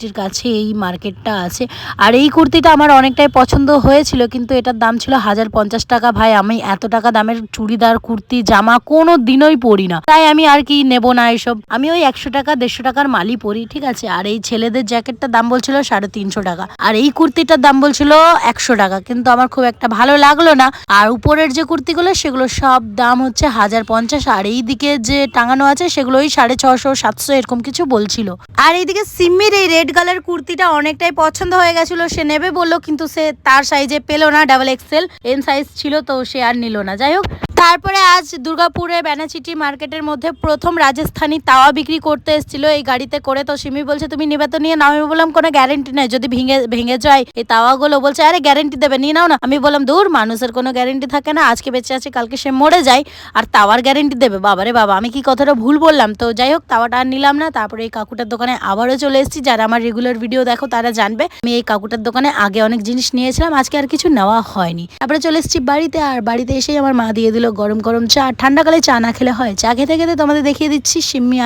সিটির কাছে এই মার্কেটটা আছে। আর এই কুর্তিটা আমার অনেকটাই পছন্দ হয়েছিল, কিন্তু এটার দাম ছিল 1050 টাকা। ভাই আমি এত টাকা দামের চুড়িদার কুর্তি জামা কোনো দিনই পরি না, তাই আমি আর কি নেবো না এসব। আমি ওই 100 টাকা 150 টাকার মালই পরি, ঠিক আছে। আর এই ছেলেদের জ্যাকেটটার দাম বলছিল 350 টাকা, আর এই কুর্তিটার দাম বলছিল 100 টাকা, কিন্তু আমার খুব একটা ভালো লাগলো না। আর উপরের যে কুর্তিগুলো সেগুলো সব দাম হচ্ছে 1050, আর এই দিকে যে টাঙানো আছে সেগুলোই 650 700 এরকম কিছু বলছিল। আর এইদিকে সিম্মির এই রেড কালার কুর্তিটা অনেকটাই পছন্দ হয়ে গেছিল, সে নেবে বললো, কিন্তু সে তার সাইজে পেলো না, XXL এন সাইজ ছিল, তো সে আর নিল না। যাই হোক, তারপরে আজ দুর্গাপুরে ব্যানাচিটি মার্কেটের মধ্যে প্রথম রাজস্থানি তাওয়া বিক্রি করতে এসেছিল এই গাড়িতে করে। তো সিমি বলছে তুমি নিবে তো নিয়ে নাও। আমি বললাম কোনো গ্যারেন্টি নেই, যদি ভেঙে যায় এই তাওয়াগুলো। বলছে আরে গ্যারেন্টি দেবে, নিয়ে নাও না। আমি বললাম দূর, মানুষের কোনো গ্যারেন্টি থাকে না, আজকে বেঁচে আছে কালকে সে মরে যায়, আর তাওয়ার গ্যারেন্টি দেবে? বাবারে বাবা, আমি কি কথাটা ভুল বললাম? তো যাই হোক, তাওয়াটা আর নিলাম না। তারপরে এই কাকুটার দোকানে আবারও চলে এসেছি। যারা আমার রেগুলার ভিডিও দেখো তারা জানবে আমি এই কাকুটার দোকানে আগে অনেক জিনিস নিয়েছিলাম, আজকে আর কিছু নেওয়া হয়নি। তারপরে চলে এসেছি বাড়িতে, আর বাড়িতে এসেই আমার মা দিয়ে দিল গরম গরম চা। ঠান্ডাকালে চা না খেলে হয়? চা খেতে খেতে তোমাদের দেখিয়ে দিচ্ছি সিম্মি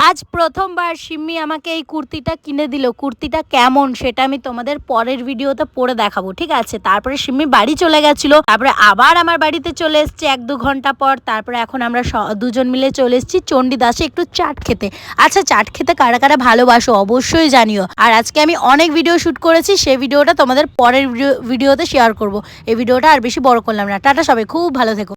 আজ প্রথমবার সিম্মি আমাকে এই কুর্তিটা কিনে দিল। কুর্তিটা কেমন সেটা আমি তোমাদের পরের ভিডিওতে পরে দেখাবো, ঠিক আছে। তারপরে সিম্মি বাড়ি চলে গেছিল, তারপরে আবার আমার বাড়িতে চলে এসেছে 1-2 ঘন্টা পর। তারপরে এখন আমরা দুজন মিলে চলে এসেছি চণ্ডীদাসে একটু চাট খেতে। আচ্ছা, চাট খেতে কারা কারা ভালোবাসো অবশ্যই জানিও। আর আজকে আমি অনেক ভিডিও শুট করেছি, সেই ভিডিওটা তোমাদের পরের ভিডিওতে শেয়ার করব। এই ভিডিওটা আর বেশি বড় করলাম না। টাটা, সবাই খুব ভালো থেকো।